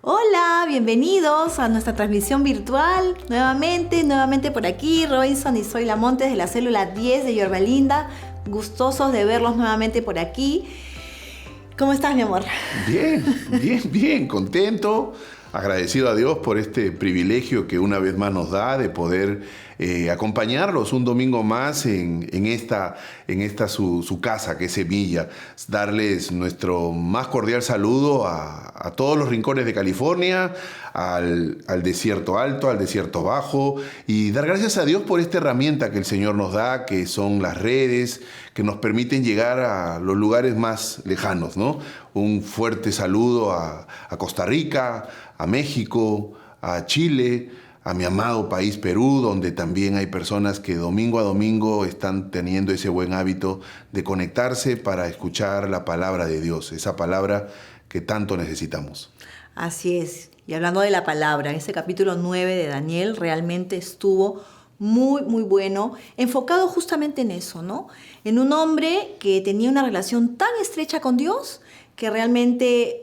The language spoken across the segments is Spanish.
Hola, bienvenidos a nuestra transmisión virtual. Nuevamente por aquí, Robinson y Zoila Montes de la célula 10 de Yorba Linda. Gustosos de verlos nuevamente por aquí. ¿Cómo estás, mi amor? Bien, contento, agradecido a Dios por este privilegio que una vez más nos da de poder acompañarlos un domingo más en esta su casa, que es Semilla. Darles nuestro más cordial saludo a todos los rincones de California, al desierto alto, al desierto bajo, y dar gracias a Dios por esta herramienta que el Señor nos da, que son las redes, que nos permiten llegar a los lugares más lejanos, ¿no? Un fuerte saludo a Costa Rica, a México, a Chile, a mi amado país Perú, donde también hay personas que domingo a domingo están teniendo ese buen hábito de conectarse para escuchar la palabra de Dios, esa palabra que tanto necesitamos. Así es. Y hablando de la palabra, ese capítulo 9 de Daniel realmente estuvo muy bueno, enfocado justamente en eso, ¿no? En un hombre que tenía una relación tan estrecha con Dios que realmente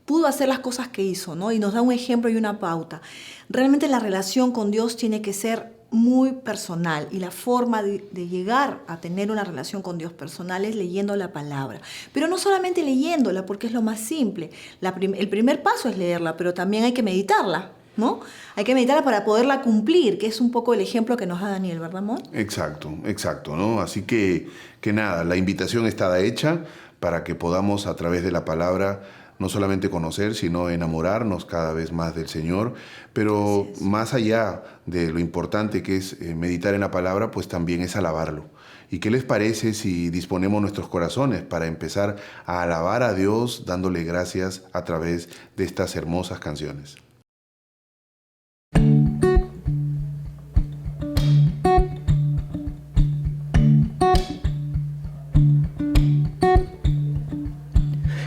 pudo hacer las cosas que hizo, ¿no? Y nos da un ejemplo y una pauta. Realmente la relación con Dios tiene que ser muy personal, y la forma de llegar a tener una relación con Dios personal es leyendo la palabra. Pero no solamente leyéndola, porque es lo más simple. El primer paso es leerla, pero también hay que meditarla, ¿no? Hay que meditarla para poderla cumplir, que es un poco el ejemplo que nos da Daniel, ¿verdad, amor? Exacto, ¿no? Así que nada, la invitación está hecha para que podamos a través de la palabra no solamente conocer, sino enamorarnos cada vez más del Señor, pero más allá de lo importante que es meditar en la palabra, pues también es alabarlo. ¿Y qué les parece si disponemos nuestros corazones para empezar a alabar a Dios dándole gracias a través de estas hermosas canciones?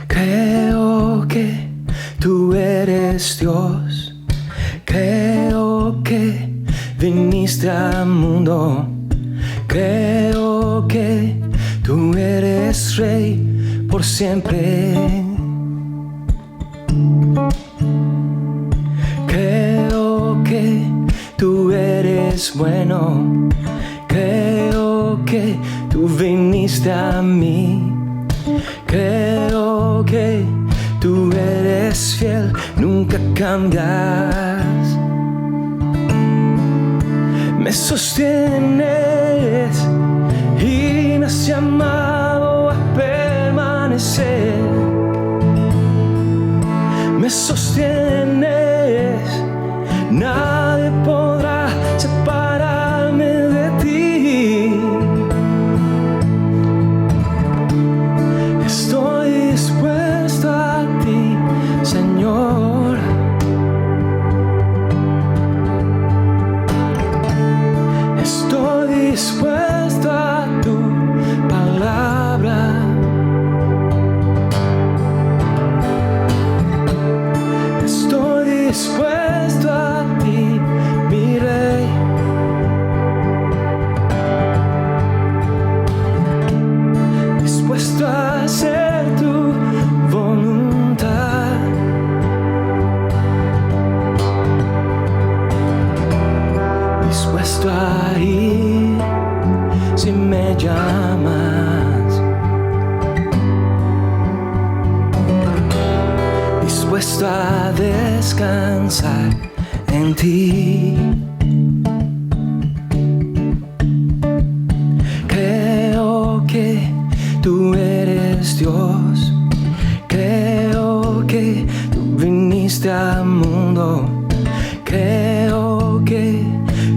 Creo que tú eres Dios, creo que viniste al mundo, creo que tú eres Rey por siempre. Creo que tú eres bueno, creo que tú viniste a mí. Creo que tú eres fiel, nunca cambias. Me sostienes y me has llamado a permanecer. Me sostienes, nadie podrá separarme de ti. Estoy dispuesto a ti, Señor. Estoy dispuesto a tu palabra. Estoy dispuesto a ti, mi Rey. Dispuesto a hacer tu voluntad. Dispuesto a ir si me llamas. Dispuesto a descansar en ti. Creo que tú eres Dios, creo que tú viniste al mundo, creo que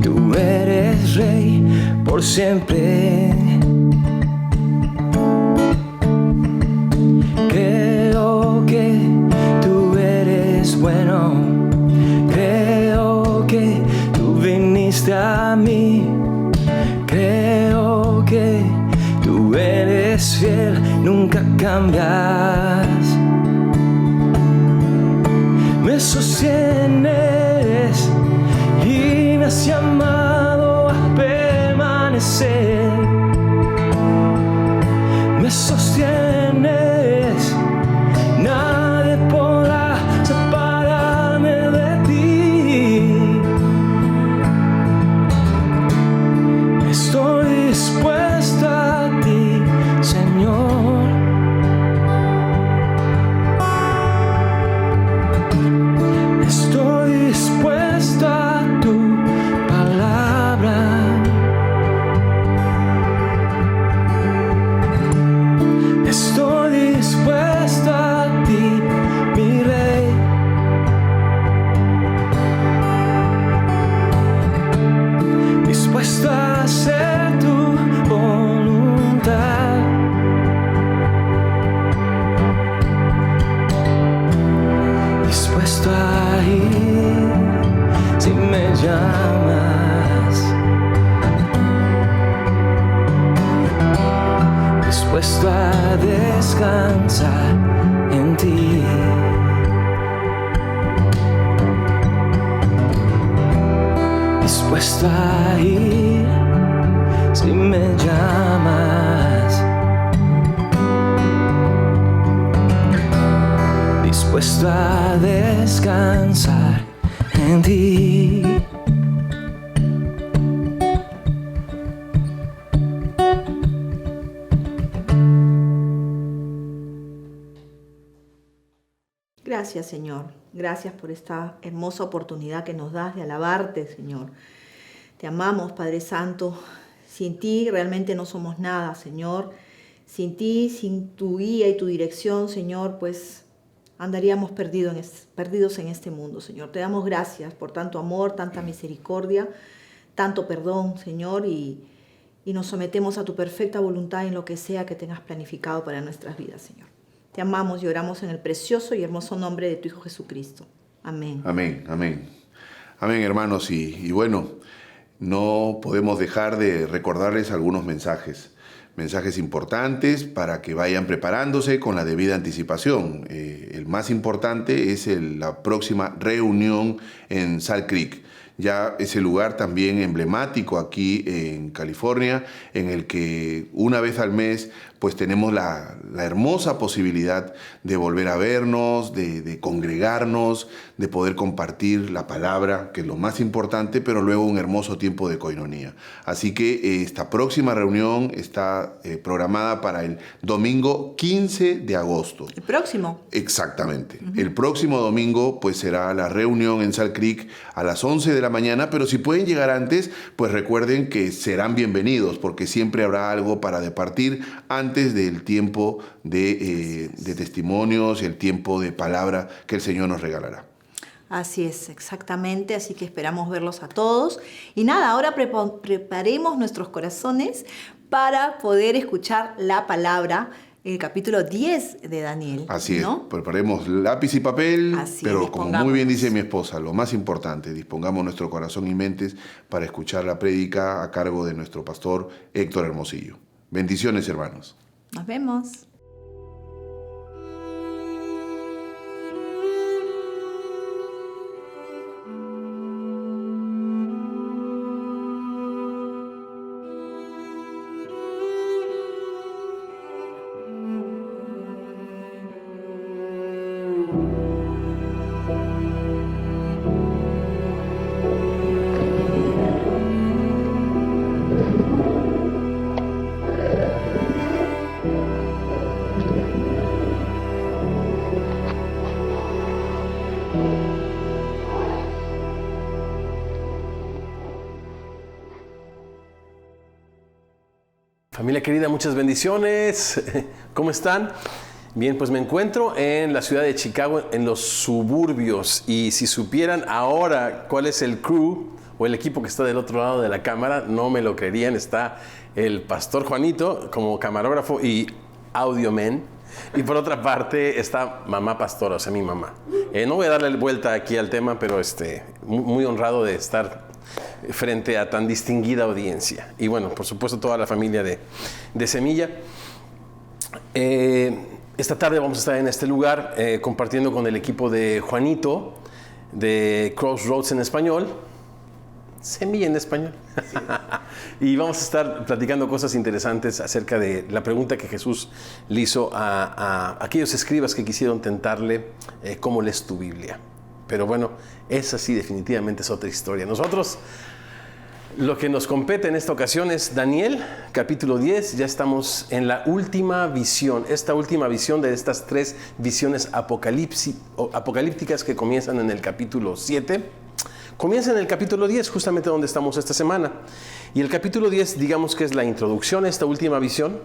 tú eres Rey por siempre. Creo que tú eres bueno, creo que tú viniste a mí, creo que tú eres fiel, nunca cambias. Me sostienes y me has llamado a permanecer. Me sostienes, nadie podrá separar. me llamas, dispuesto a descansar en ti. Dispuesto a ir si me llamas, dispuesto a descansar en ti. Gracias, Señor. Gracias por esta hermosa oportunidad que nos das de alabarte, Señor. Te amamos, Padre Santo. Sin ti realmente no somos nada, Señor. Sin ti, sin tu guía y tu dirección, Señor, pues andaríamos perdidos en este mundo, Señor. Te damos gracias por tanto amor, tanta misericordia, tanto perdón, Señor, y nos sometemos a tu perfecta voluntad en lo que sea que tengas planificado para nuestras vidas, Señor. Te amamos y oramos en el precioso y hermoso nombre de tu Hijo Jesucristo. Amén. Amén, amén. Amén, hermanos. Y bueno, no podemos dejar de recordarles algunos mensajes importantes para que vayan preparándose con la debida anticipación. El más importante es la próxima reunión en Salt Creek. Ya ese lugar también emblemático aquí en California, en el que una vez al mes pues tenemos la hermosa posibilidad de volver a vernos, de congregarnos, de poder compartir la palabra, que es lo más importante, pero luego un hermoso tiempo de coinonía. Así que esta próxima reunión está programada para el domingo 15 de agosto. ¿El próximo? Exactamente. El próximo domingo pues será la reunión en Salt Creek a las 11 de la mañana, pero si pueden llegar antes, pues recuerden que serán bienvenidos, porque siempre habrá algo para departir antes del tiempo de testimonios y el tiempo de palabra que el Señor nos regalará. Así es, exactamente, así que esperamos verlos a todos. Y nada, ahora preparemos nuestros corazones para poder escuchar la palabra, el capítulo 10 de Daniel. Así ¿no? es, preparemos lápiz y papel, Así pero es, como muy bien dice mi esposa, lo más importante, dispongamos nuestro corazón y mentes para escuchar la prédica a cargo de nuestro pastor Héctor Hermosillo. Bendiciones, hermanos. Nos vemos. Familia querida, muchas bendiciones. ¿Cómo están? Bien, pues me encuentro en la ciudad de Chicago, en los suburbios. Y si supieran ahora cuál es el crew o el equipo que está del otro lado de la cámara, no me lo creerían. Está el pastor Juanito como camarógrafo y audioman. Y por otra parte está mamá pastora, o sea, mi mamá. No voy a darle vuelta aquí al tema, pero muy honrado de estar frente a tan distinguida audiencia. Y bueno, por supuesto, toda la familia de Semilla. Esta tarde vamos a estar en este lugar compartiendo con el equipo de Juanito, de Crossroads en español, Semilla en español. Sí. Y vamos a estar platicando cosas interesantes acerca de la pregunta que Jesús le hizo a aquellos escribas que quisieron tentarle, ¿cómo lees tu Biblia? Pero bueno, esa sí definitivamente es otra historia. Nosotros, lo que nos compete en esta ocasión es Daniel, capítulo 10. Ya estamos en la última visión, esta última visión de estas 3 visiones apocalípticas que comienzan en el capítulo 7. Comienza en el capítulo 10, justamente donde estamos esta semana. Y el capítulo 10, digamos que es la introducción a esta última visión.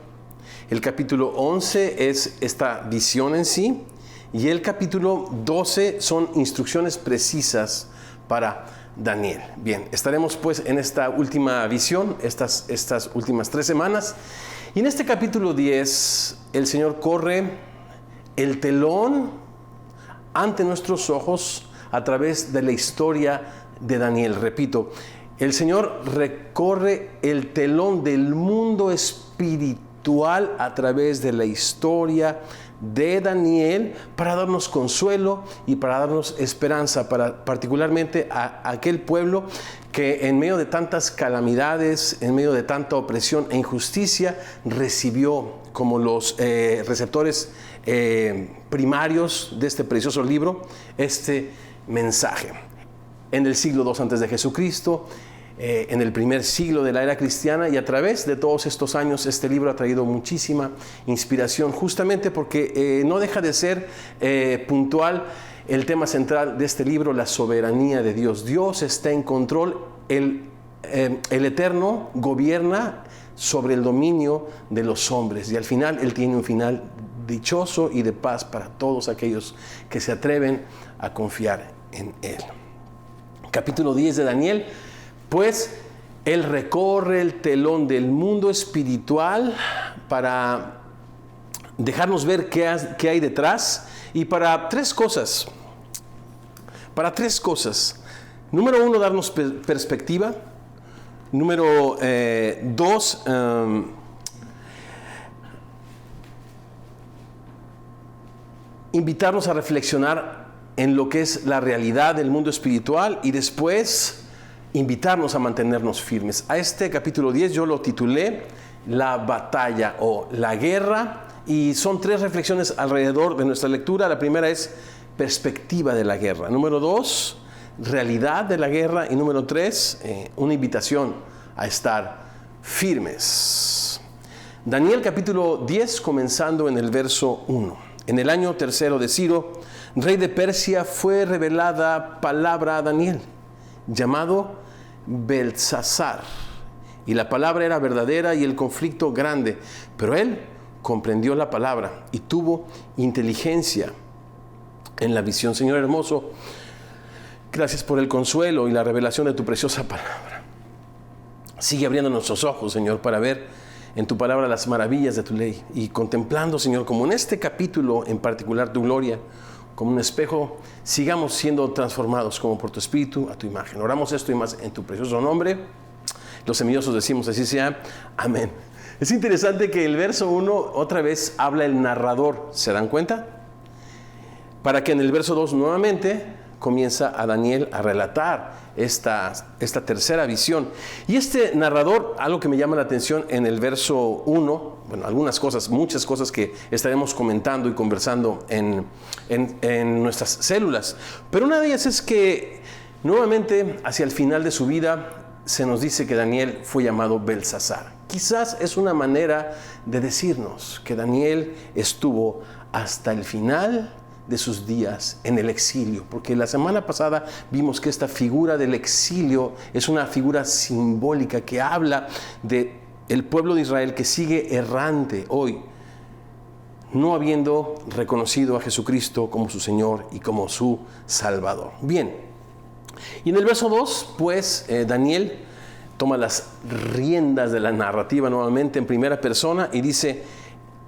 El capítulo 11 es esta visión en sí. Y el capítulo 12 son instrucciones precisas para Daniel. Bien, estaremos pues en esta última visión, estas últimas 3 semanas. Y en este capítulo 10, el Señor corre el telón ante nuestros ojos a través de la historia de Daniel. Repito, el Señor recorre el telón del mundo espiritual a través de la historia de Daniel para darnos consuelo y para darnos esperanza, particularmente a aquel pueblo que en medio de tantas calamidades, en medio de tanta opresión e injusticia, recibió como los receptores primarios de este precioso libro este mensaje. En el siglo II antes de Jesucristo, en el primer siglo de la era cristiana, y a través de todos estos años este libro ha traído muchísima inspiración, justamente porque no deja de ser puntual el tema central de este libro, la soberanía de Dios. Dios está en control, el Eterno gobierna sobre el dominio de los hombres, y al final Él tiene un final dichoso y de paz para todos aquellos que se atreven a confiar en Él. Capítulo 10 de Daniel. Pues Él recorre el telón del mundo espiritual para dejarnos ver qué hay detrás, y para tres cosas. Número 1, darnos perspectiva. Número 2, invitarnos a reflexionar en lo que es la realidad del mundo espiritual, y después invitarnos a mantenernos firmes. A este capítulo 10 yo lo titulé La batalla o la guerra, y son tres reflexiones alrededor de nuestra lectura. La primera es perspectiva de la guerra. Número 2, realidad de la guerra. Y número 3, una invitación a estar firmes. Daniel capítulo 10, comenzando en el verso 1. En el año 3 de Ciro, rey de Persia, fue revelada palabra a Daniel, llamado Beltsasar, y la palabra era verdadera y el conflicto grande, pero él comprendió la palabra y tuvo inteligencia en la visión. Señor hermoso, gracias por el consuelo y la revelación de tu preciosa palabra. Sigue abriendo nuestros ojos, Señor, para ver en tu palabra las maravillas de tu ley, y contemplando, Señor, como en este capítulo en particular, tu gloria como un espejo, sigamos siendo transformados como por tu Espíritu a tu imagen. Oramos esto y más en tu precioso nombre. Los semillosos decimos así sea. Amén. Es interesante que el verso 1 otra vez habla el narrador. ¿Se dan cuenta? Para que en el verso 2 nuevamente comienza a Daniel a relatar esta tercera visión. Y este narrador, algo que me llama la atención en el verso 1, bueno, muchas cosas que estaremos comentando y conversando en nuestras células. Pero una de ellas es que nuevamente hacia el final de su vida se nos dice que Daniel fue llamado Beltsasar. Quizás es una manera de decirnos que Daniel estuvo hasta el final de sus días en el exilio, porque la semana pasada vimos que esta figura del exilio es una figura simbólica que habla de el pueblo de Israel que sigue errante hoy, no habiendo reconocido a Jesucristo como su Señor y como su Salvador. Bien, y en el verso 2, pues Daniel toma las riendas de la narrativa nuevamente en primera persona y dice: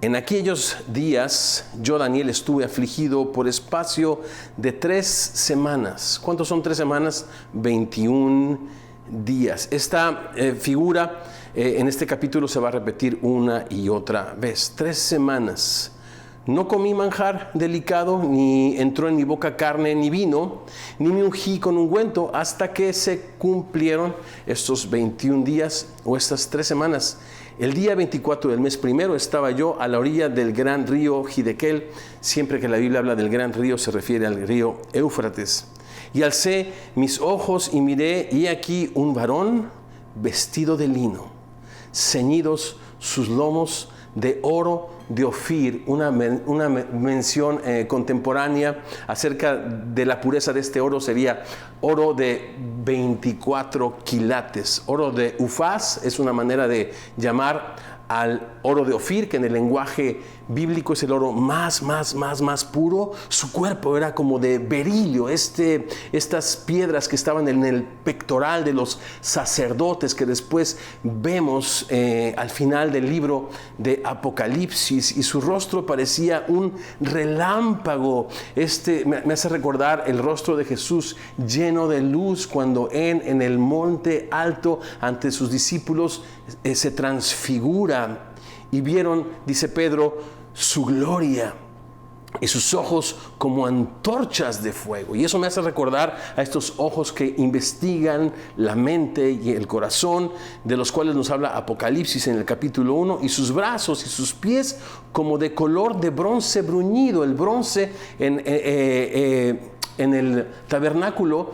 en aquellos días yo, Daniel, estuve afligido por espacio de 3 semanas. ¿Cuántos son 3 semanas? 21 días. Esta figura en este capítulo se va a repetir una y otra vez. 3 semanas. No comí manjar delicado, ni entró en mi boca carne ni vino, ni me ungí con ungüento, hasta que se cumplieron estos 21 días o estas 3 semanas. El día 24 del mes primero estaba yo a la orilla del gran río Hidekel. Siempre que la Biblia habla del gran río se refiere al río Éufrates. Y alcé mis ojos y miré, y aquí un varón vestido de lino, ceñidos sus lomos de oro de Ofir. Una mención contemporánea acerca de la pureza de este oro sería oro de 24 quilates. Oro de Ufaz es una manera de llamar al oro de Ofir, que en el lenguaje bíblico es el oro más puro. Su cuerpo era como de berilio, estas piedras que estaban en el pectoral de los sacerdotes, que después vemos al final del libro de Apocalipsis, y su rostro parecía un relámpago. Me hace recordar el rostro de Jesús lleno de luz cuando en el monte alto ante sus discípulos se transfigura y vieron, dice Pedro, su gloria y sus ojos como antorchas de fuego. Y eso me hace recordar a estos ojos que investigan la mente y el corazón, de los cuales nos habla Apocalipsis en el capítulo 1, y sus brazos y sus pies como de color de bronce bruñido. El bronce en el tabernáculo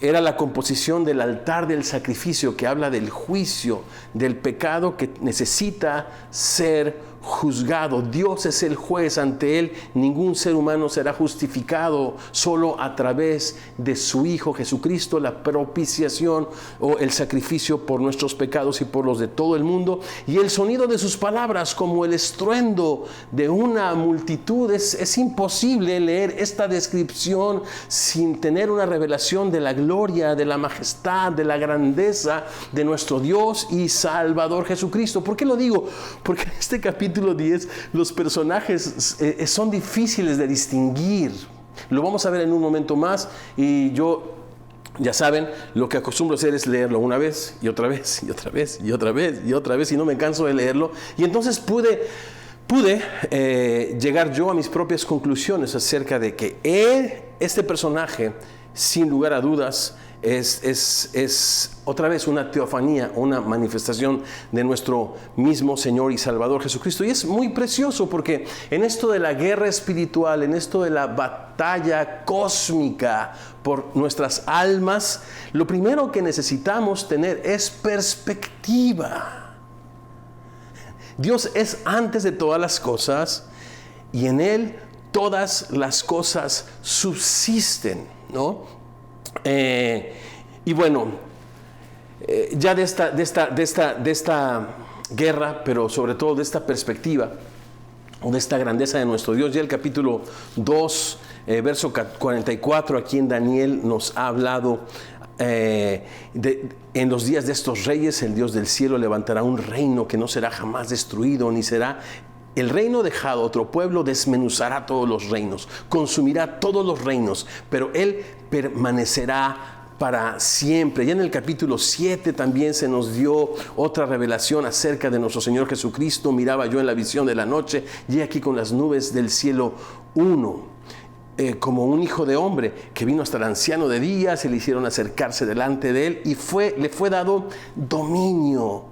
era la composición del altar del sacrificio, que habla del juicio, del pecado que necesita ser juzgado. Dios es el juez, ante Él ningún ser humano será justificado, solo a través de su Hijo Jesucristo, la propiciación o el sacrificio por nuestros pecados y por los de todo el mundo. Y el sonido de sus palabras como el estruendo de una multitud. Es imposible leer esta descripción sin tener una revelación de la gloria, de la majestad, de la grandeza de nuestro Dios y Salvador Jesucristo. ¿Por qué lo digo? Porque en este capítulo 10 los personajes son difíciles de distinguir. Lo vamos a ver en un momento más, y yo, ya saben, lo que acostumbro hacer es leerlo una vez y otra vez y otra vez y otra vez y otra vez, y no me canso de leerlo. Y entonces pude llegar yo a mis propias conclusiones acerca de que este personaje, sin lugar a dudas, es otra vez una teofanía, una manifestación de nuestro mismo Señor y Salvador Jesucristo. Y es muy precioso porque en esto de la guerra espiritual, en esto de la batalla cósmica por nuestras almas, lo primero que necesitamos tener es perspectiva. Dios es antes de todas las cosas, y en Él todas las cosas subsisten, ¿no? Y bueno, ya de esta guerra, pero sobre todo de esta perspectiva o de esta grandeza de nuestro Dios, ya el capítulo 2, verso 44, aquí en Daniel nos ha hablado en los días de estos reyes, el Dios del cielo levantará un reino que no será jamás destruido, ni será el reino dejado. Otro pueblo desmenuzará todos los reinos, consumirá todos los reinos, pero Él permanecerá para siempre. Ya en el capítulo 7 también se nos dio otra revelación acerca de nuestro Señor Jesucristo. Miraba yo en la visión de la noche, y aquí con las nubes del cielo uno, como un hijo de hombre, que vino hasta el anciano de días, se le hicieron acercarse delante de él, y le fue dado dominio,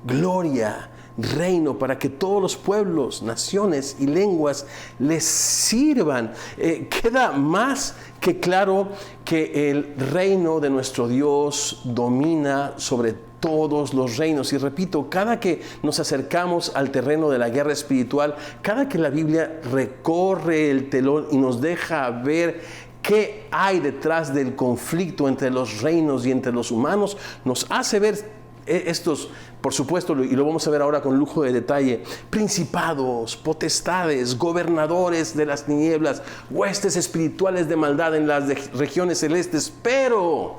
gloria, reino, para que todos los pueblos, naciones y lenguas les sirvan. Queda más que claro que el reino de nuestro Dios domina sobre todos los reinos. Y repito, cada que nos acercamos al terreno de la guerra espiritual, cada que la Biblia recorre el telón y nos deja ver qué hay detrás del conflicto entre los reinos y entre los humanos, nos hace ver estos, por supuesto, y lo vamos a ver ahora con lujo de detalle, principados, potestades, gobernadores de las tinieblas, huestes espirituales de maldad en las regiones celestes. Pero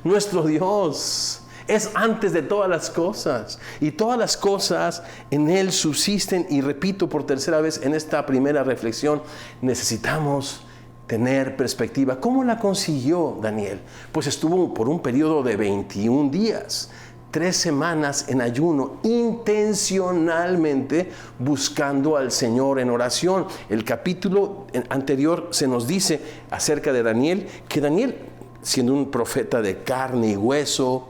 nuestro Dios es antes de todas las cosas, y todas las cosas en Él subsisten. Y repito por tercera vez en esta primera reflexión, necesitamos tener perspectiva. ¿Cómo la consiguió Daniel? Pues estuvo por un periodo de 21 días, 3 semanas en ayuno, intencionalmente buscando al Señor en oración. El capítulo anterior se nos dice acerca de Daniel, que Daniel, siendo un profeta de carne y hueso,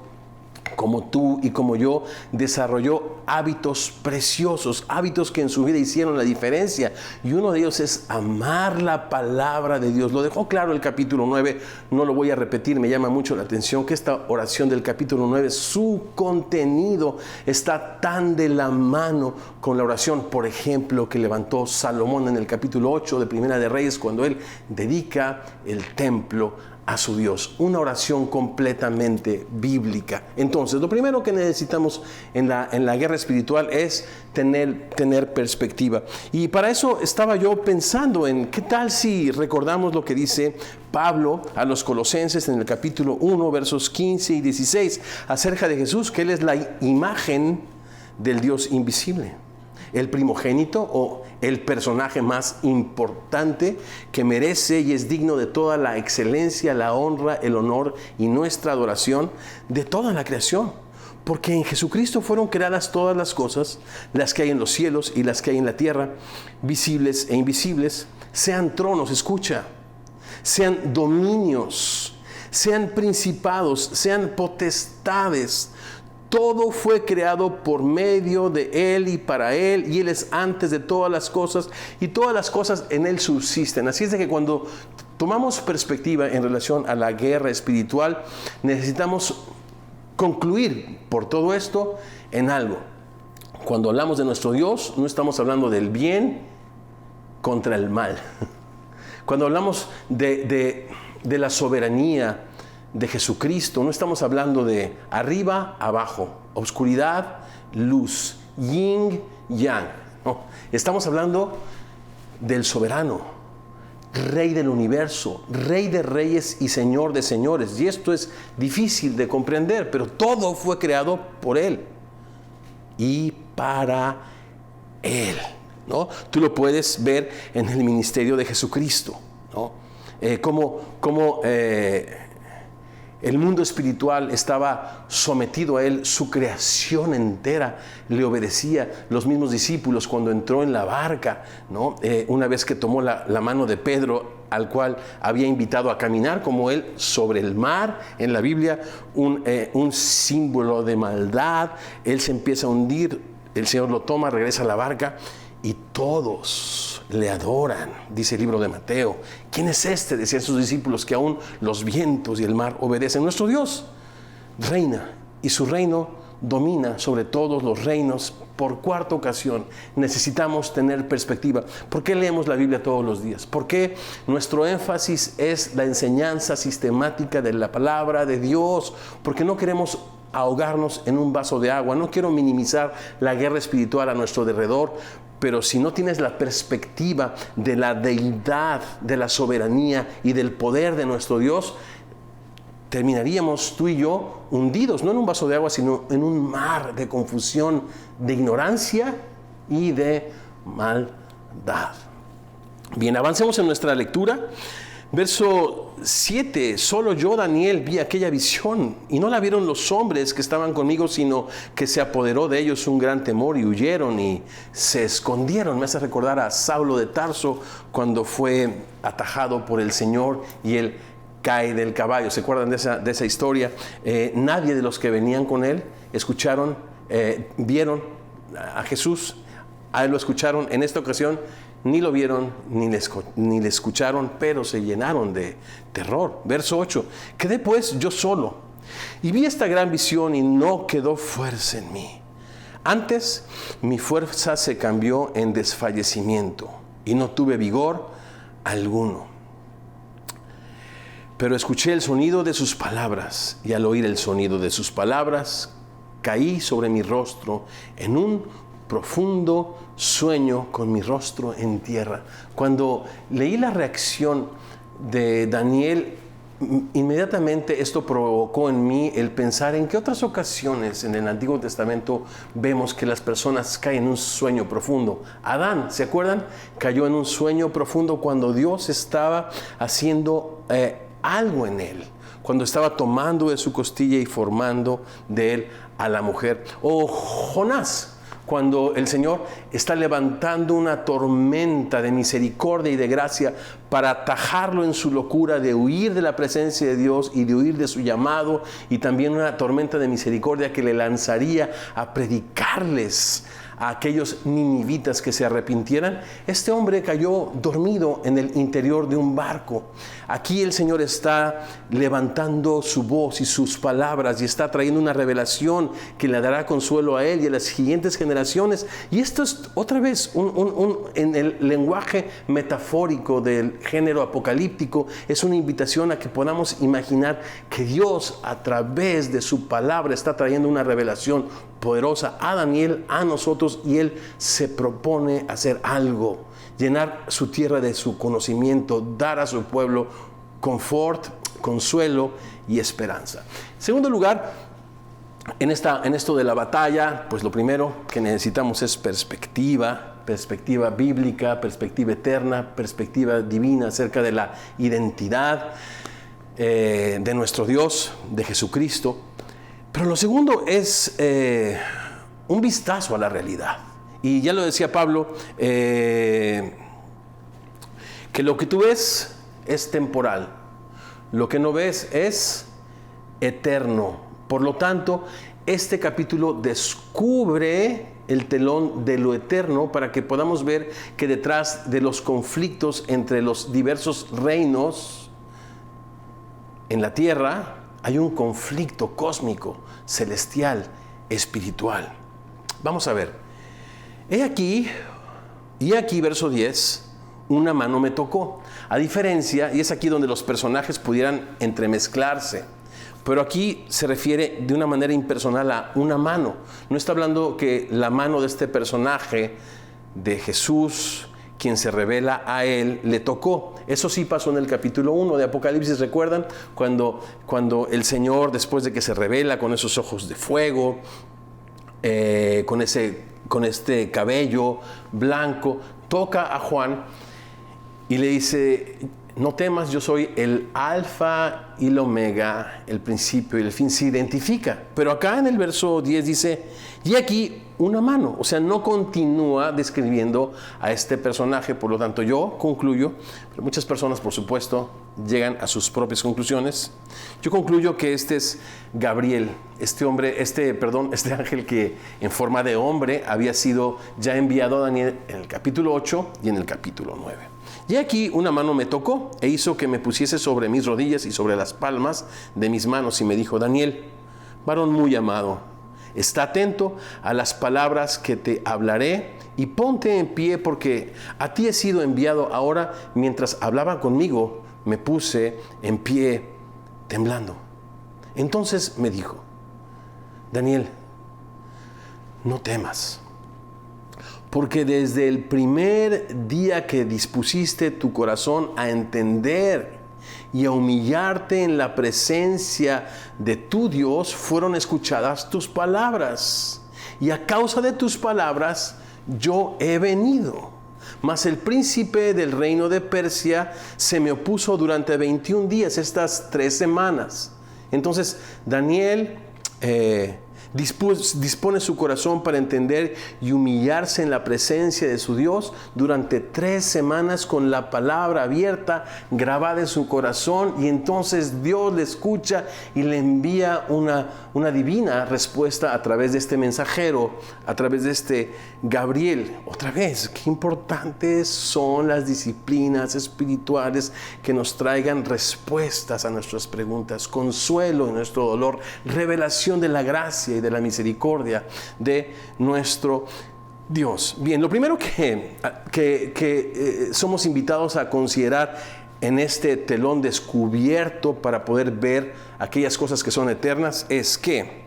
como tú y como yo, desarrolló hábitos preciosos, hábitos que en su vida hicieron la diferencia. Y uno de ellos es amar la palabra de Dios. Lo dejó claro el capítulo 9, no lo voy a repetir, me llama mucho la atención que esta oración del capítulo 9, su contenido está tan de la mano con la oración, por ejemplo, que levantó Salomón en el capítulo 8 de Primera de Reyes, cuando él dedica el templo a su Dios, una oración completamente bíblica. Entonces, lo primero que necesitamos en la guerra espiritual es tener perspectiva. Y para eso estaba yo pensando en qué tal si recordamos lo que dice Pablo a los Colosenses en el capítulo 1, versos 15 y 16, acerca de Jesús, que Él es la imagen del Dios invisible, el primogénito o el personaje más importante que merece y es digno de toda la excelencia, la honra, el honor y nuestra adoración de toda la creación. Porque en Jesucristo fueron creadas todas las cosas, las que hay en los cielos y las que hay en la tierra, visibles e invisibles, sean tronos, escucha, sean dominios, sean principados, sean potestades. Todo fue creado por medio de Él y para Él, y Él es antes de todas las cosas, y todas las cosas en Él subsisten. Así es de que cuando tomamos perspectiva en relación a la guerra espiritual, necesitamos concluir por todo esto en algo. Cuando hablamos de nuestro Dios, no estamos hablando del bien contra el mal. Cuando hablamos de la soberanía de Jesucristo, no estamos hablando de arriba, abajo, oscuridad, luz, yin, yang. No, estamos hablando del soberano, Rey del universo, Rey de reyes y Señor de señores. Y esto es difícil de comprender, pero todo fue creado por Él y para Él, ¿no? Tú lo puedes ver en el ministerio de Jesucristo, ¿no? Como el mundo espiritual estaba sometido a Él, su creación entera le obedecía. Los mismos discípulos cuando entró en la barca, ¿no? Una vez que tomó la mano de Pedro, al cual había invitado a caminar como Él sobre el mar, en la Biblia un símbolo de maldad, Él se empieza a hundir, el Señor lo toma, regresa a la barca y todos le adoran, dice el libro de Mateo. ¿Quién es este?, decían sus discípulos, que aún los vientos y el mar obedecen. Nuestro Dios reina y su reino domina sobre todos los reinos. Por cuarta ocasión necesitamos tener perspectiva. ¿Por qué leemos la Biblia todos los días? ¿Por qué nuestro énfasis es la enseñanza sistemática de la palabra de Dios? Porque no queremos ahogarnos en un vaso de agua. No quiero minimizar la guerra espiritual a nuestro alrededor, pero si no tienes la perspectiva de la deidad, de la soberanía y del poder de nuestro Dios, terminaríamos tú y yo hundidos, no en un vaso de agua, sino en un mar de confusión, de ignorancia y de maldad. Bien, avancemos en nuestra lectura. Verso 7, solo yo, Daniel, vi aquella visión, y no la vieron los hombres que estaban conmigo, sino que se apoderó de ellos un gran temor y huyeron y se escondieron. Me hace recordar a Saulo de Tarso cuando fue atajado por el Señor y él cae del caballo. ¿Se acuerdan de esa historia? Nadie de los que venían con él escucharon, vieron a Jesús. A él lo escucharon. En esta ocasión ni lo vieron ni le escucharon, pero se llenaron de terror. Verso 8, quedé pues yo solo y vi esta gran visión y no quedó fuerza en mí. Antes mi fuerza se cambió en desfallecimiento y no tuve vigor alguno. Pero escuché el sonido de sus palabras, y al oír el sonido de sus palabras caí sobre mi rostro en un profundo sueño, con mi rostro en tierra. Cuando leí la reacción de Daniel, inmediatamente esto provocó en mí el pensar en qué otras ocasiones en el Antiguo Testamento vemos que las personas caen en un sueño profundo. Adán, ¿se acuerdan? Cayó en un sueño profundo cuando Dios estaba haciendo algo en él, cuando estaba tomando de su costilla y formando de él a la mujer. O Jonás, cuando el Señor está levantando una tormenta de misericordia y de gracia para atajarlo en su locura de huir de la presencia de Dios y de huir de su llamado, y también una tormenta de misericordia que le lanzaría a predicarles a aquellos ninivitas que se arrepintieran, este hombre cayó dormido en el interior de un barco. Aquí el Señor está levantando su voz y sus palabras y está trayendo una revelación que le dará consuelo a él y a las siguientes generaciones. Y esto es otra vez en el lenguaje metafórico del género apocalíptico, es una invitación a que podamos imaginar que Dios a través de su palabra está trayendo una revelación poderosa a Daniel, a nosotros, y él se propone hacer algo, llenar su tierra de su conocimiento, dar a su pueblo confort, consuelo y esperanza. En segundo lugar, en esto de la batalla, pues lo primero que necesitamos es perspectiva bíblica, perspectiva eterna, perspectiva divina acerca de la identidad de nuestro Dios, de Jesucristo. Pero lo segundo es un vistazo a la realidad. Y ya lo decía Pablo, que lo que tú ves es temporal, lo que no ves es eterno. Por lo tanto, este capítulo descubre el telón de lo eterno para que podamos ver que detrás de los conflictos entre los diversos reinos en la tierra hay un conflicto cósmico, celestial, espiritual. Vamos a ver. He aquí, verso 10, una mano me tocó. A diferencia, y es aquí donde los personajes pudieran entremezclarse, pero aquí se refiere de una manera impersonal a una mano. No está hablando que la mano de este personaje, de Jesús, quien se revela a él, le tocó. Eso sí pasó en el capítulo 1 de Apocalipsis. ¿Recuerdan? Cuando el Señor, después de que se revela con esos ojos de fuego, con este cabello blanco, toca a Juan y le dice: no temas, yo soy el alfa y el omega, el principio y el fin. Se identifica. Pero acá en el verso 10 dice: y aquí una mano. O sea, no continúa describiendo a este personaje. Por lo tanto, yo concluyo, pero muchas personas, por supuesto, llegan a sus propias conclusiones. Yo concluyo que este es Gabriel, este ángel que en forma de hombre había sido ya enviado a Daniel en el capítulo 8 y en el capítulo 9. Y aquí una mano me tocó e hizo que me pusiese sobre mis rodillas y sobre las palmas de mis manos, y me dijo: Daniel, varón muy amado, está atento a las palabras que te hablaré y ponte en pie, porque a ti he sido enviado. Ahora, mientras hablaba conmigo, me puse en pie temblando. Entonces me dijo: Daniel, no temas, porque desde el primer día que dispusiste tu corazón a entender y a humillarte en la presencia de tu Dios, fueron escuchadas tus palabras. Y a causa de tus palabras yo he venido. Mas el príncipe del reino de Persia se me opuso durante 21 días, estas 3 semanas. Entonces Daniel dispone su corazón para entender y humillarse en la presencia de su Dios durante 3 semanas, con la palabra abierta, grabada en su corazón. Y entonces Dios le escucha y le envía una divina respuesta a través de este mensajero, a través de este Gabriel. Otra vez, qué importantes son las disciplinas espirituales que nos traigan respuestas a nuestras preguntas, consuelo en nuestro dolor, revelación de la gracia y de la misericordia de nuestro Dios. Bien, lo primero que somos invitados a considerar en este telón descubierto para poder ver aquellas cosas que son eternas es que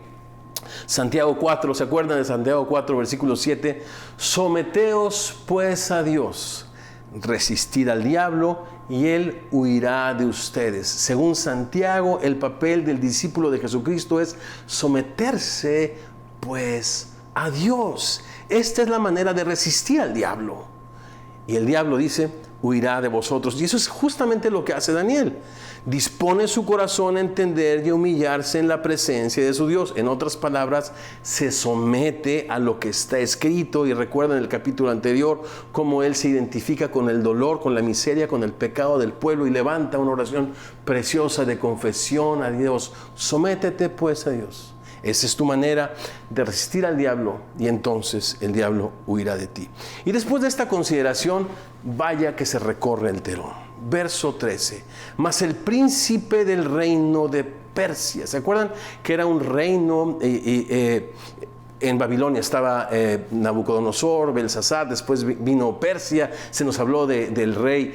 Santiago 4, ¿se acuerdan de Santiago 4, versículo 7? Someteos pues a Dios, resistid al diablo y él huirá de ustedes. Según Santiago, el papel del discípulo de Jesucristo es someterse pues a Dios. Esta es la manera de resistir al diablo. Y el diablo dice: huirá de vosotros. Y eso es justamente lo que hace Daniel. Dispone su corazón a entender y a humillarse en la presencia de su Dios. En otras palabras, se somete a lo que está escrito. Y recuerden el capítulo anterior cómo él se identifica con el dolor, con la miseria, con el pecado del pueblo, y levanta una oración preciosa de confesión a Dios. Sométete pues a Dios. Esa es tu manera de resistir al diablo y entonces el diablo huirá de ti. Y después de esta consideración, vaya que se recorre el telón. Verso 13. Mas el príncipe del reino de Persia. ¿Se acuerdan que era un reino en Babilonia? Estaba Nabucodonosor, Belsasar, después vino Persia, se nos habló del rey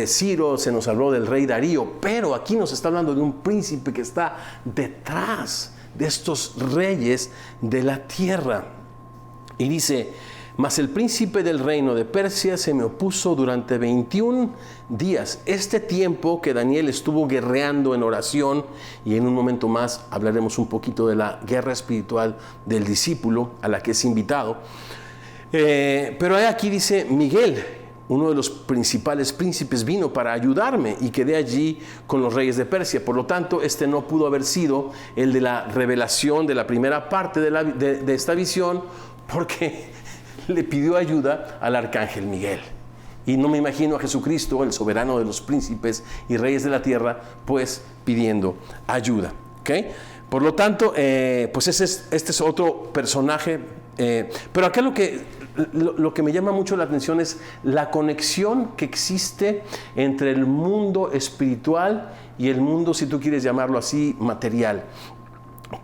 Ciro, se nos habló del rey Darío, pero aquí nos está hablando de un príncipe que está detrás de estos reyes de la tierra. Y dice: mas el príncipe del reino de Persia se me opuso durante 21 días. Este tiempo que Daniel estuvo guerreando en oración, y en un momento más hablaremos un poquito de la guerra espiritual del discípulo a la que es invitado. Pero aquí dice: Miguel, uno de los principales príncipes, vino para ayudarme y quedé allí con los reyes de Persia. Por lo tanto, este no pudo haber sido el de la revelación de la primera parte de esta visión, porque le pidió ayuda al arcángel Miguel. Y no me imagino a Jesucristo, el soberano de los príncipes y reyes de la tierra, pues pidiendo ayuda. ¿Okay? Por lo tanto, pues este es otro personaje. Pero acá lo que me llama mucho la atención es la conexión que existe entre el mundo espiritual y el mundo, si tú quieres llamarlo así, material.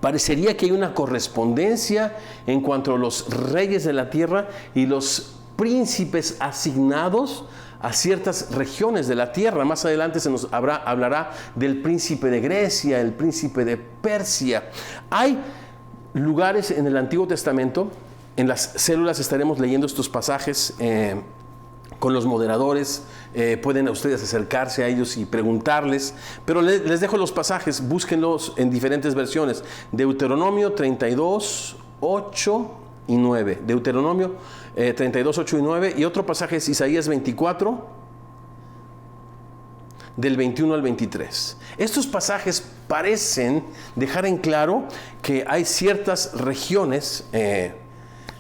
Parecería que hay una correspondencia en cuanto a los reyes de la tierra y los príncipes asignados a ciertas regiones de la tierra. Más adelante se nos hablará del príncipe de Grecia, el príncipe de Persia. Hay lugares en el Antiguo Testamento, en las células estaremos leyendo estos pasajes con los moderadores, pueden ustedes acercarse a ellos y preguntarles, pero les dejo los pasajes, búsquenlos en diferentes versiones. Deuteronomio 32, 8 y 9. Deuteronomio 32, 8 y 9. Y otro pasaje es Isaías 24, del 21 al 23. Estos pasajes parecen dejar en claro que hay ciertas regiones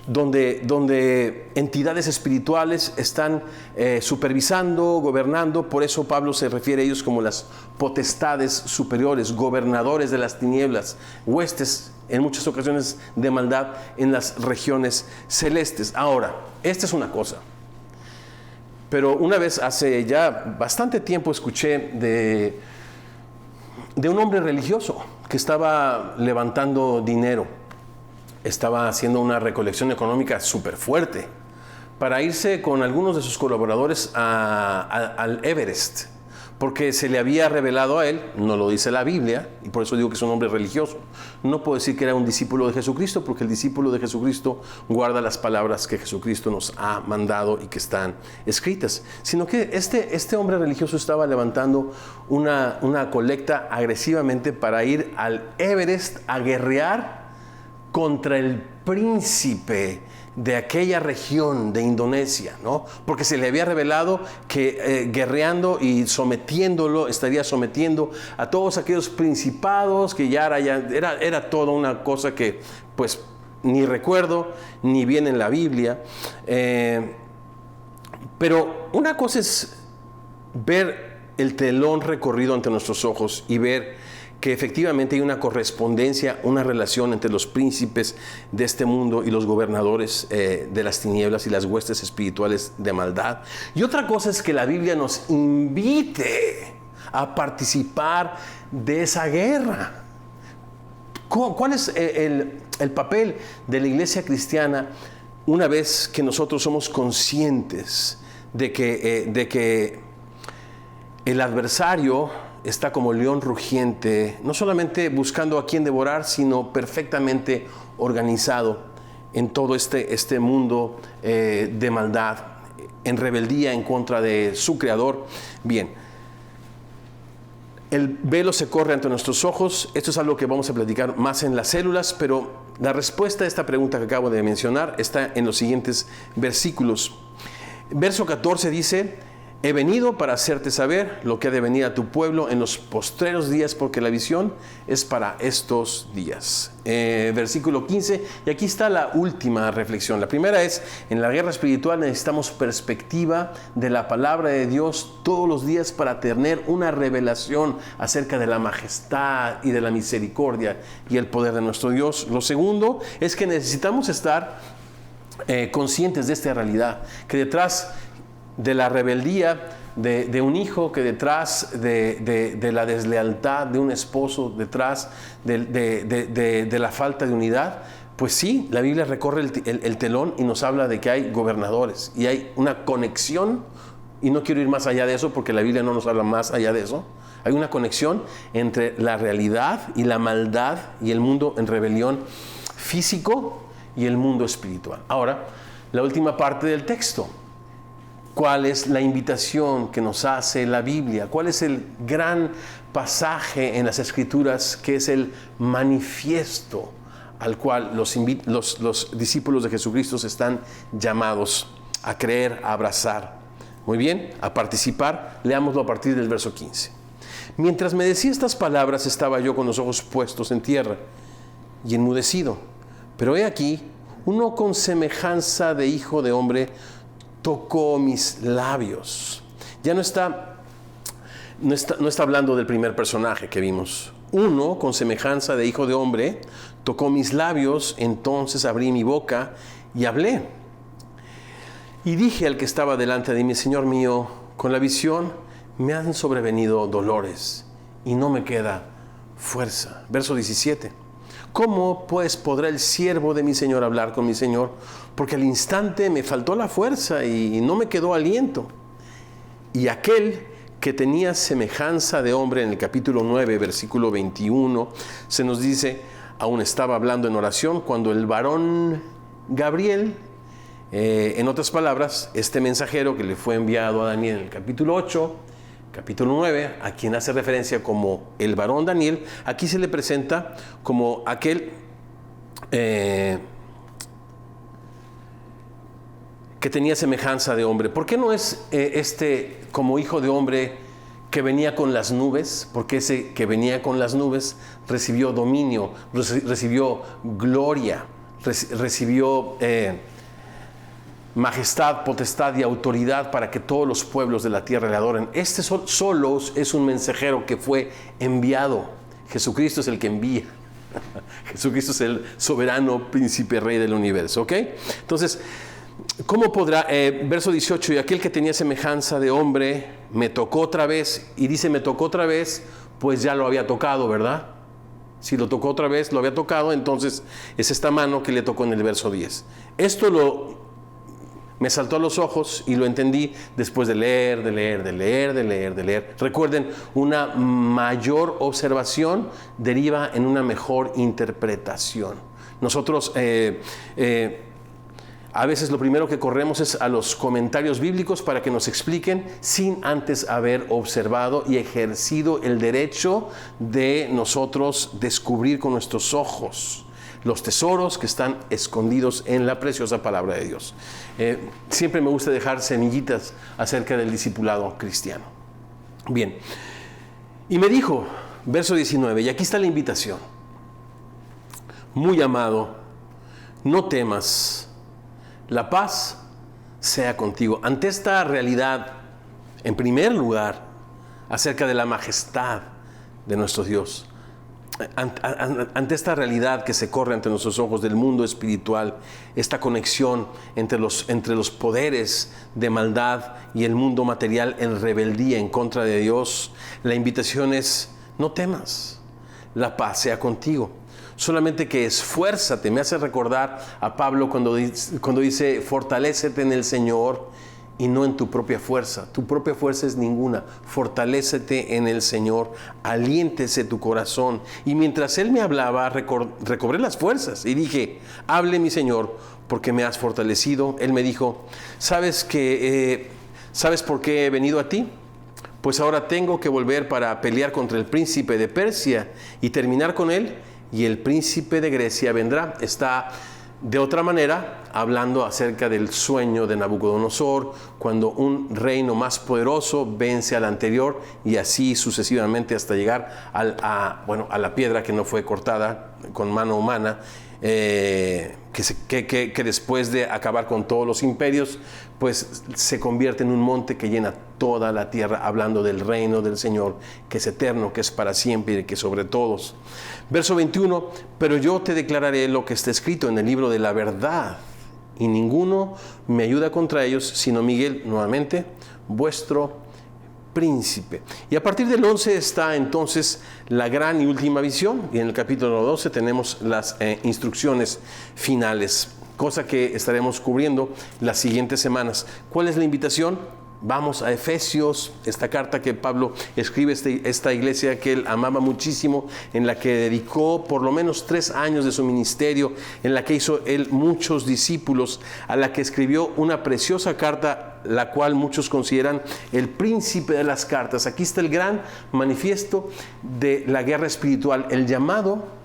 donde entidades espirituales están supervisando, gobernando. Por eso Pablo se refiere a ellos como las potestades superiores, gobernadores de las tinieblas, huestes en muchas ocasiones de maldad en las regiones celestes. Ahora, esta es una cosa, pero una vez hace ya bastante tiempo escuché de un hombre religioso que estaba levantando dinero. Estaba haciendo una recolección económica súper fuerte para irse con algunos de sus colaboradores al Everest, porque se le había revelado a él, no lo dice la Biblia, y por eso digo que es un hombre religioso. No puedo decir que era un discípulo de Jesucristo, porque el discípulo de Jesucristo guarda las palabras que Jesucristo nos ha mandado y que están escritas, sino que este hombre religioso estaba levantando una colecta agresivamente para ir al Everest a guerrear contra el príncipe de aquella región de Indonesia, ¿no? Porque se le había revelado que guerreando y sometiéndolo, estaría sometiendo a todos aquellos principados, que ya era toda una cosa que pues ni recuerdo, ni viene en la Biblia. Pero una cosa es ver el telón recorrido ante nuestros ojos y ver que efectivamente hay una correspondencia, una relación entre los príncipes de este mundo y los gobernadores de las tinieblas y las huestes espirituales de maldad. Y otra cosa es que la Biblia nos invite a participar de esa guerra. ¿Cuál es el papel de la iglesia cristiana una vez que nosotros somos conscientes de que el adversario está como león rugiente, no solamente buscando a quién devorar, sino perfectamente organizado en todo este mundo de maldad, en rebeldía en contra de su creador? Bien, el velo se corre ante nuestros ojos. Esto es algo que vamos a platicar más en las células, pero la respuesta a esta pregunta que acabo de mencionar está en los siguientes versículos. Verso 14 dice: He venido para hacerte saber lo que ha de venir a tu pueblo en los postreros días, porque la visión es para estos días. Versículo 15, y aquí está la última reflexión. La primera es, en la guerra espiritual necesitamos perspectiva de la palabra de Dios todos los días para tener una revelación acerca de la majestad y de la misericordia y el poder de nuestro Dios. Lo segundo es que necesitamos estar conscientes de esta realidad, que detrás de la rebeldía de un hijo, que detrás de la deslealtad de un esposo, detrás de la falta de unidad, pues sí, la Biblia recorre el telón y nos habla de que hay gobernadores y hay una conexión, y no quiero ir más allá de eso porque la Biblia no nos habla más allá de eso. Hay una conexión entre la realidad y la maldad y el mundo en rebelión físico y el mundo espiritual. Ahora, la última parte del texto. ¿Cuál es la invitación que nos hace la Biblia? ¿Cuál es el gran pasaje en las Escrituras que es el manifiesto al cual los discípulos de Jesucristo están llamados a creer, a abrazar? Muy bien, a participar. Leámoslo a partir del verso 15. Mientras me decía estas palabras, estaba yo con los ojos puestos en tierra y enmudecido. Pero he aquí, uno con semejanza de hijo de hombre tocó mis labios. Ya no está hablando del primer personaje que vimos. Uno, con semejanza de hijo de hombre, tocó mis labios, entonces abrí mi boca y hablé. Y dije al que estaba delante de mí, Señor mío, con la visión me han sobrevenido dolores y no me queda fuerza. Verso 17. ¿Cómo pues podrá el siervo de mi Señor hablar con mi Señor? Porque al instante me faltó la fuerza y no me quedó aliento. Y aquel que tenía semejanza de hombre, en el capítulo 9, versículo 21, se nos dice, aún estaba hablando en oración cuando el varón Gabriel, en otras palabras, este mensajero que le fue enviado a Daniel en el capítulo 8, capítulo 9, a quien hace referencia como el varón Daniel, aquí se le presenta como aquel que tenía semejanza de hombre. ¿Por qué no es como hijo de hombre que venía con las nubes? Porque ese que venía con las nubes recibió dominio, recibió gloria, recibió majestad, potestad y autoridad para que todos los pueblos de la tierra le adoren. Este solo es un mensajero que fue enviado. Jesucristo es el que envía. Jesucristo es el soberano príncipe rey del universo, ¿ok? Entonces, ¿cómo podrá? Verso 18, y aquel que tenía semejanza de hombre me tocó otra vez, y dice me tocó otra vez, pues ya lo había tocado, ¿verdad? Si lo tocó otra vez, lo había tocado, entonces es esta mano que le tocó en el verso 10. Esto me saltó a los ojos y lo entendí después de leer. Recuerden, una mayor observación deriva en una mejor interpretación. Nosotros a veces lo primero que corremos es a los comentarios bíblicos para que nos expliquen sin antes haber observado y ejercido el derecho de nosotros descubrir con nuestros ojos los tesoros que están escondidos en la preciosa palabra de Dios. Siempre me gusta dejar semillitas acerca del discipulado cristiano. Bien, y me dijo, verso 19, y aquí está la invitación. Muy amado, no temas, la paz sea contigo. Ante esta realidad, en primer lugar, acerca de la majestad de nuestro Dios, ante esta realidad que se corre ante nuestros ojos del mundo espiritual, esta conexión entre los poderes de maldad y el mundo material en rebeldía en contra de Dios, la invitación es, no temas, la paz sea contigo. Solamente que esfuérzate. Me hace recordar a Pablo cuando dice, fortalécete en el Señor y no en tu propia fuerza. Tu propia fuerza es ninguna. Fortalécete en el Señor, aliéntese tu corazón. Y mientras él me hablaba, recobré las fuerzas y dije, hable mi Señor, porque me has fortalecido. Él me dijo, ¿sabes por qué he venido a ti? Pues ahora tengo que volver para pelear contra el príncipe de Persia y terminar con él, y el príncipe de Grecia vendrá. Está De otra manera, hablando acerca del sueño de Nabucodonosor, cuando un reino más poderoso vence al anterior y así sucesivamente hasta llegar a la piedra que no fue cortada con mano humana, que después de acabar con todos los imperios, pues se convierte en un monte que llena toda la tierra, hablando del reino del Señor, que es eterno, que es para siempre y que sobre todos. Verso 21, pero yo te declararé lo que está escrito en el libro de la verdad, y ninguno me ayuda contra ellos, sino Miguel, nuevamente, vuestro príncipe. Y a partir del 11 está entonces la gran y última visión, y en el capítulo 12 tenemos las instrucciones finales, cosa que estaremos cubriendo las siguientes semanas. ¿Cuál es la invitación? Vamos a Efesios, esta carta que Pablo escribe a esta iglesia que él amaba muchísimo, en la que dedicó por lo menos 3 años de su ministerio, en la que hizo él muchos discípulos, a la que escribió una preciosa carta, la cual muchos consideran el príncipe de las cartas. Aquí está el gran manifiesto de la guerra espiritual, el llamado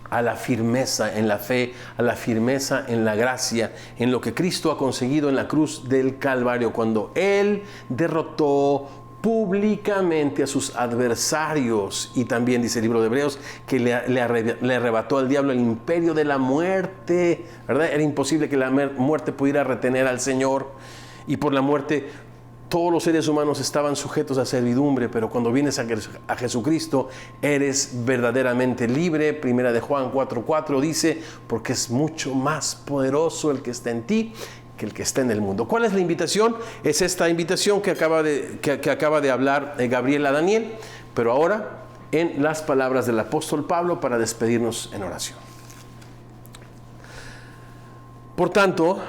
a la firmeza en la fe, a la firmeza en la gracia, en lo que Cristo ha conseguido en la cruz del Calvario, cuando Él derrotó públicamente a sus adversarios. Y también dice el libro de Hebreos que le arrebató al diablo el imperio de la muerte, ¿verdad? Era imposible que la muerte pudiera retener al Señor, y por la muerte todos los seres humanos estaban sujetos a servidumbre, pero cuando vienes a Jesucristo eres verdaderamente libre. Primera de Juan 4:4 dice, porque es mucho más poderoso el que está en ti que el que está en el mundo. ¿Cuál es la invitación? Es esta invitación que acaba de hablar Gabriel a Daniel, pero ahora en las palabras del apóstol Pablo para despedirnos en oración. Por tanto,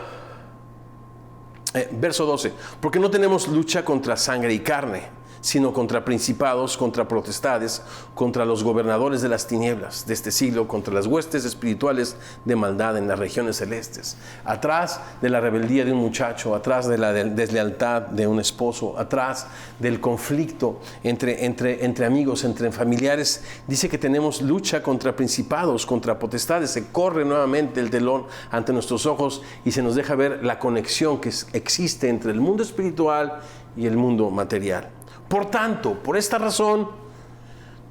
verso 12, porque no tenemos lucha contra sangre y carne, sino contra principados, contra potestades, contra los gobernadores de las tinieblas de este siglo, contra las huestes espirituales de maldad en las regiones celestes. Atrás de la rebeldía de un muchacho, atrás de la deslealtad de un esposo, atrás del conflicto entre amigos, entre familiares, dice que tenemos lucha contra principados, contra potestades. Se corre nuevamente el telón ante nuestros ojos y se nos deja ver la conexión que existe entre el mundo espiritual y el mundo material. Por tanto, por esta razón,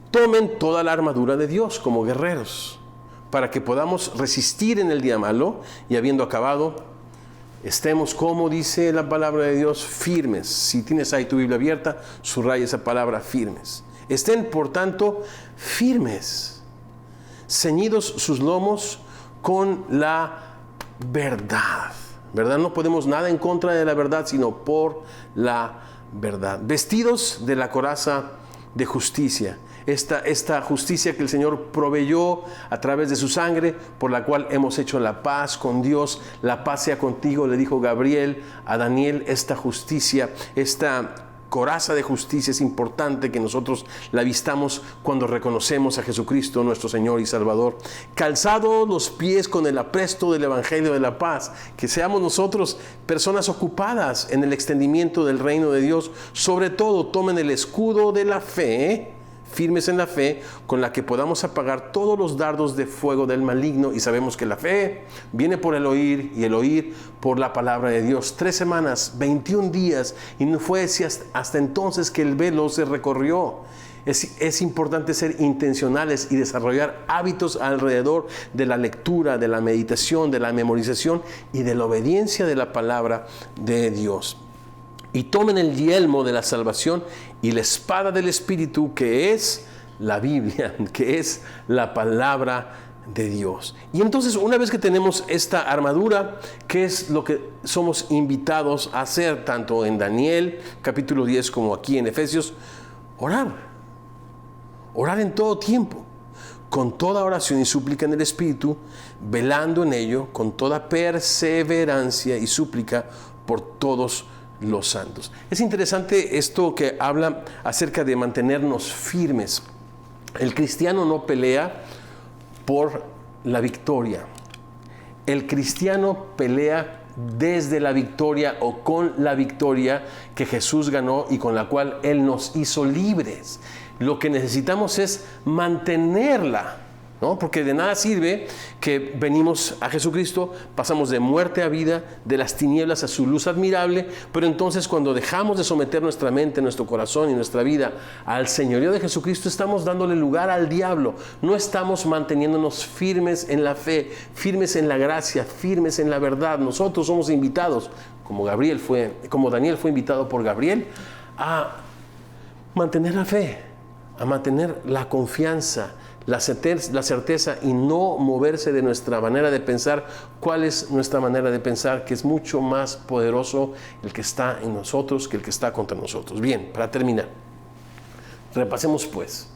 tomen toda la armadura de Dios como guerreros, para que podamos resistir en el día malo, y habiendo acabado, estemos, como dice la palabra de Dios, firmes. Si tienes ahí tu Biblia abierta, subraya esa palabra, firmes. Estén, por tanto, firmes, ceñidos sus lomos con la verdad. ¿Verdad? No podemos nada en contra de la verdad, sino por la verdad. Vestidos de la coraza de justicia, esta justicia que el Señor proveyó a través de su sangre, por la cual hemos hecho la paz con Dios. La paz sea contigo, le dijo Gabriel a Daniel. Esta justicia, esta coraza de justicia, es importante que nosotros la vistamos cuando reconocemos a Jesucristo nuestro Señor y Salvador. Calzados los pies con el apresto del Evangelio de la paz, que seamos nosotros personas ocupadas en el extendimiento del reino de Dios. Sobre todo, tomen el escudo de la fe, firmes en la fe, con la que podamos apagar todos los dardos de fuego del maligno. Y sabemos que la fe viene por el oír, y el oír por la palabra de Dios. 3 semanas, 21 días, y no fue hasta entonces que el velo se recorrió. Es importante ser intencionales y desarrollar hábitos alrededor de la lectura, de la meditación, de la memorización y de la obediencia de la palabra de Dios. Y tomen el yelmo de la salvación y la espada del Espíritu, que es la Biblia, que es la palabra de Dios. Y entonces, una vez que tenemos esta armadura, ¿qué es lo que somos invitados a hacer? Tanto en Daniel capítulo 10 como aquí en Efesios, orar en todo tiempo, con toda oración y súplica en el Espíritu, velando en ello con toda perseverancia y súplica por todos los santos. Es interesante esto que habla acerca de mantenernos firmes. El cristiano no pelea por la victoria. El cristiano pelea desde la victoria o con la victoria que Jesús ganó y con la cual Él nos hizo libres. Lo que necesitamos es mantenerla ¿no? Porque de nada sirve que venimos a Jesucristo, pasamos de muerte a vida, de las tinieblas a su luz admirable, pero entonces cuando dejamos de someter nuestra mente, nuestro corazón y nuestra vida al señorío de Jesucristo, estamos dándole lugar al diablo. No estamos manteniéndonos firmes en la fe, firmes en la gracia, firmes en la verdad. Nosotros somos invitados, como Daniel fue invitado por Gabriel, a mantener la fe, a mantener la confianza, la certeza y no moverse de nuestra manera de pensar. ¿Cuál es nuestra manera de pensar? Que es mucho más poderoso el que está en nosotros que el que está contra nosotros. Bien, para terminar, repasemos pues.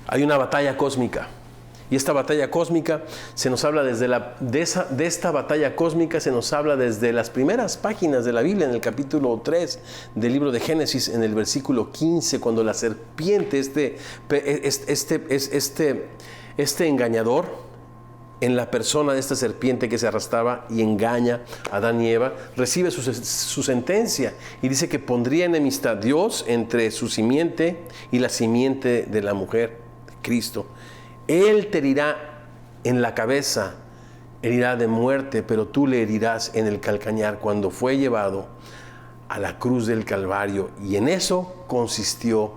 Hay una batalla cósmica. Y esta batalla cósmica se nos habla de esta batalla cósmica se nos habla desde las primeras páginas de la Biblia, en el capítulo 3 del libro de Génesis, en el versículo 15, cuando la serpiente, este engañador, en la persona de esta serpiente que se arrastraba y engaña a Adán y Eva, recibe su sentencia y dice que pondría enemistad Dios entre su simiente y la simiente de la mujer, Cristo. Él te herirá en la cabeza, herirá de muerte, pero tú le herirás en el calcañar, cuando fue llevado a la cruz del Calvario. Y en eso consistió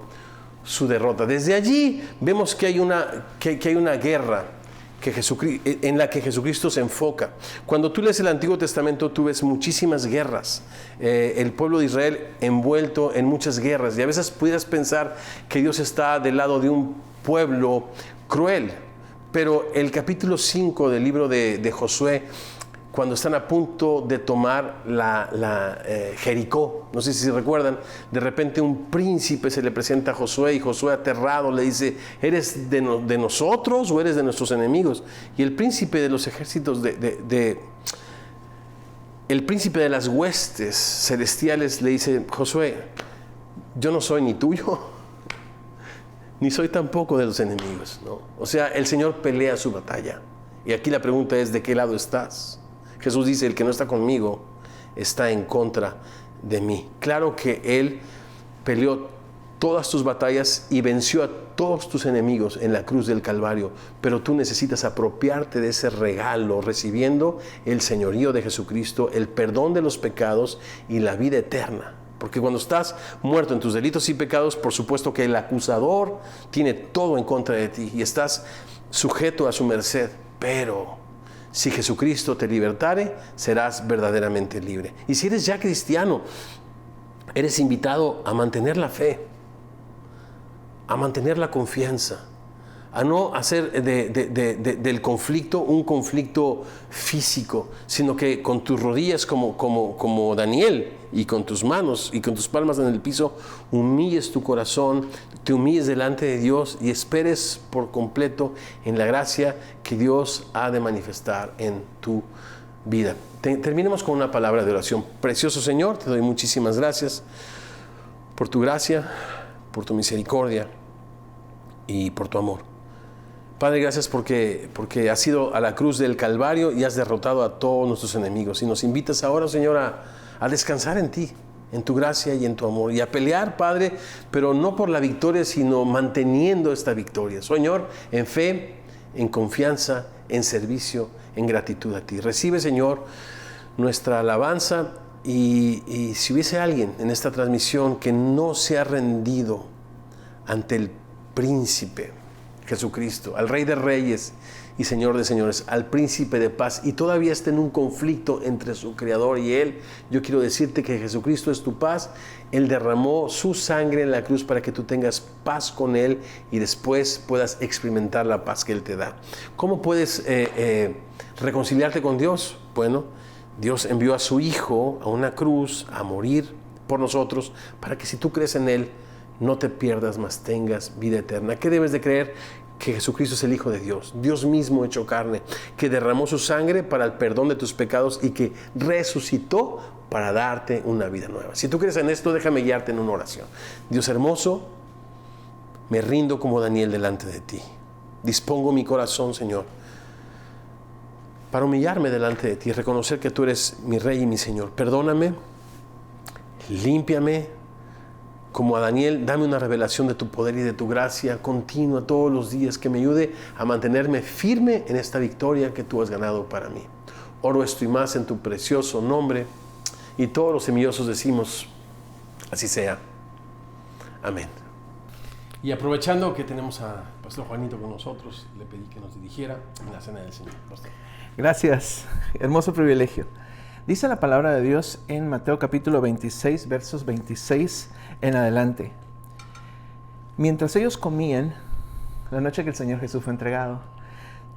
su derrota. Desde allí vemos que hay una guerra en la que Jesucristo se enfoca. Cuando tú lees el Antiguo Testamento, tú ves muchísimas guerras. El pueblo de Israel envuelto en muchas guerras. Y a veces pudieras pensar que Dios está del lado de un pueblo cruel, pero el capítulo 5 del libro de Josué, cuando están a punto de tomar Jericó, no sé si se recuerdan, de repente un príncipe se le presenta a Josué y Josué, aterrado, le dice: ¿eres de nosotros o eres de nuestros enemigos? Y el príncipe de los ejércitos el príncipe de las huestes celestiales le dice: Josué, yo no soy ni tuyo ni soy tampoco de los enemigos, ¿no? O sea, el Señor pelea su batalla. Y aquí la pregunta es: ¿de qué lado estás? Jesús dice: el que no está conmigo está en contra de mí. Claro que Él peleó todas tus batallas y venció a todos tus enemigos en la cruz del Calvario, pero tú necesitas apropiarte de ese regalo, recibiendo el señorío de Jesucristo, el perdón de los pecados y la vida eterna. Porque cuando estás muerto en tus delitos y pecados, por supuesto que el acusador tiene todo en contra de ti y estás sujeto a su merced. Pero si Jesucristo te libertare, serás verdaderamente libre. Y si eres ya cristiano, eres invitado a mantener la fe, a mantener la confianza, a no hacer del conflicto un conflicto físico, sino que con tus rodillas como Daniel, y con tus manos y con tus palmas en el piso, humilles tu corazón, te humilles delante de Dios y esperes por completo en la gracia que Dios ha de manifestar en tu vida. Terminemos con una palabra de oración. Precioso Señor, te doy muchísimas gracias por tu gracia, por tu misericordia y por tu amor. Padre, gracias porque has ido a la cruz del Calvario y has derrotado a todos nuestros enemigos. Y nos invitas ahora, Señor, a descansar en ti, en tu gracia y en tu amor. Y a pelear, Padre, pero no por la victoria, sino manteniendo esta victoria. Señor, en fe, en confianza, en servicio, en gratitud a ti. Recibe, Señor, nuestra alabanza. Y si hubiese alguien en esta transmisión que no se ha rendido ante el príncipe Jesucristo, al Rey de Reyes y Señor de Señores, al Príncipe de Paz, y todavía está en un conflicto entre su Creador y Él, yo quiero decirte que Jesucristo es tu paz. Él derramó su sangre en la cruz para que tú tengas paz con Él y después puedas experimentar la paz que Él te da. ¿Cómo puedes reconciliarte con Dios? Bueno, Dios envió a su Hijo a una cruz a morir por nosotros para que si tú crees en Él, no te pierdas, mas tengas vida eterna. ¿Qué debes de creer? Que Jesucristo es el Hijo de Dios, Dios mismo hecho carne, que derramó su sangre para el perdón de tus pecados y que resucitó para darte una vida nueva. Si tú crees en esto, déjame guiarte en una oración. Dios hermoso, me rindo como Daniel delante de ti. Dispongo mi corazón, Señor, para humillarme delante de ti, reconocer que tú eres mi Rey y mi Señor. Perdóname, límpiame, como a Daniel, dame una revelación de tu poder y de tu gracia continua todos los días, que me ayude a mantenerme firme en esta victoria que tú has ganado para mí. Oro esto y más en tu precioso nombre. Y todos los semillosos decimos, así sea. Amén. Y aprovechando que tenemos a Pastor Juanito con nosotros, le pedí que nos dirigiera en la cena del Señor. Pastor. Gracias, hermoso privilegio. Dice la palabra de Dios en Mateo capítulo 26, versos 26 en adelante. Mientras ellos comían, la noche que el Señor Jesús fue entregado,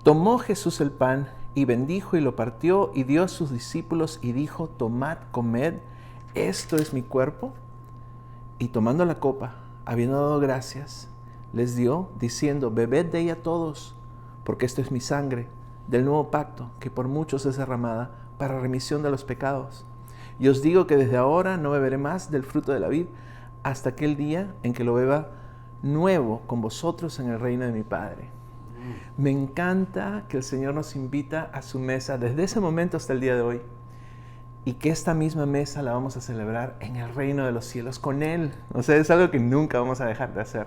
tomó Jesús el pan y bendijo y lo partió y dio a sus discípulos y dijo, tomad, comed, esto es mi cuerpo. Y tomando la copa, habiendo dado gracias, les dio, diciendo, bebed de ella todos, porque esto es mi sangre del nuevo pacto, que por muchos es derramada para remisión de los pecados. Y os digo que desde ahora no beberé más del fruto de la vid, hasta aquel día en que lo beba nuevo con vosotros en el reino de mi Padre. Me encanta que el Señor nos invita a su mesa desde ese momento hasta el día de hoy, y que esta misma mesa la vamos a celebrar en el reino de los cielos con Él. O sea, es algo que nunca vamos a dejar de hacer.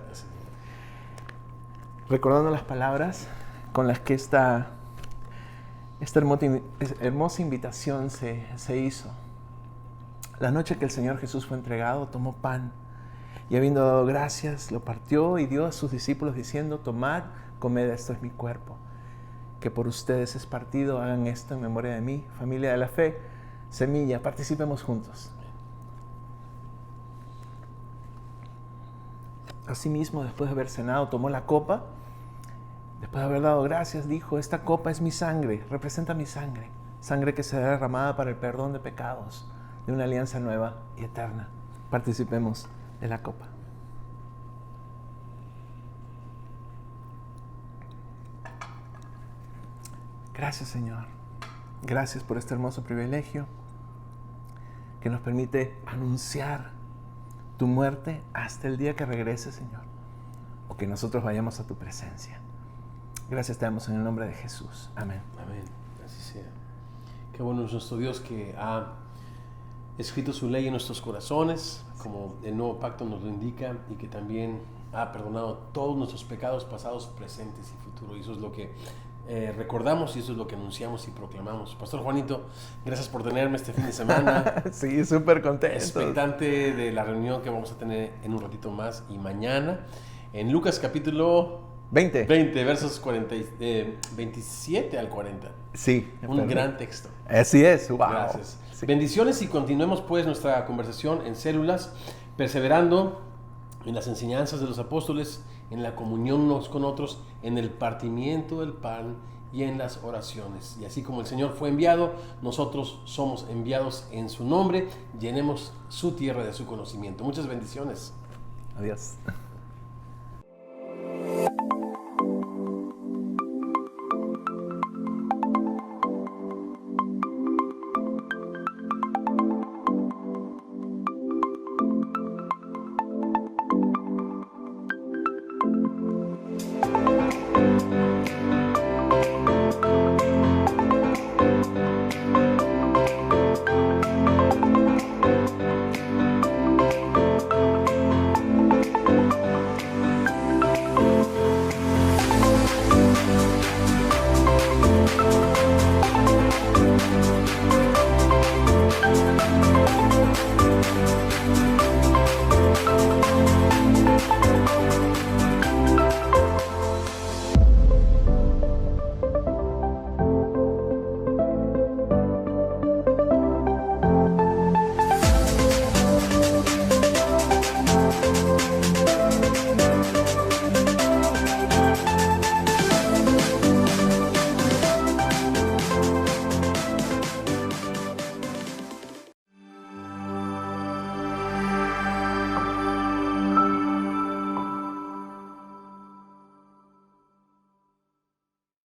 Recordando las palabras con las que esta hermosa invitación se hizo. La noche que el Señor Jesús fue entregado, tomó pan y habiendo dado gracias, lo partió y dio a sus discípulos diciendo, tomad, comed, esto es mi cuerpo, que por ustedes es partido, hagan esto en memoria de mí. Familia de la fe, Semilla, participemos juntos. Asimismo, después de haber cenado, tomó la copa. Después de haber dado gracias, dijo, esta copa es mi sangre, representa mi sangre. Sangre que será derramada para el perdón de pecados, de una alianza nueva y eterna. Participemos de la copa. Gracias, Señor. Gracias por este hermoso privilegio que nos permite anunciar tu muerte hasta el día que regreses, Señor, o que nosotros vayamos a tu presencia. Gracias te damos en el nombre de Jesús. Amén. Amén. Así sea. Qué bueno es nuestro Dios que ha escrito su ley en nuestros corazones, como el nuevo pacto nos lo indica, y que también ha perdonado todos nuestros pecados pasados, presentes y futuros. Y eso es lo que recordamos y eso es lo que anunciamos y proclamamos. Pastor Juanito, gracias por tenerme este fin de semana. Sí, súper contento. Expectante de la reunión que vamos a tener en un ratito más y mañana en Lucas capítulo 20, versos 27 al 40. Sí. Un gran texto. Así es. Wow. Gracias. Sí. Bendiciones y continuemos pues nuestra conversación en células, perseverando en las enseñanzas de los apóstoles, en la comunión unos con otros, en el partimiento del pan y en las oraciones. Y así como el Señor fue enviado, nosotros somos enviados en su nombre. Llenemos su tierra de su conocimiento. Muchas bendiciones. Adiós.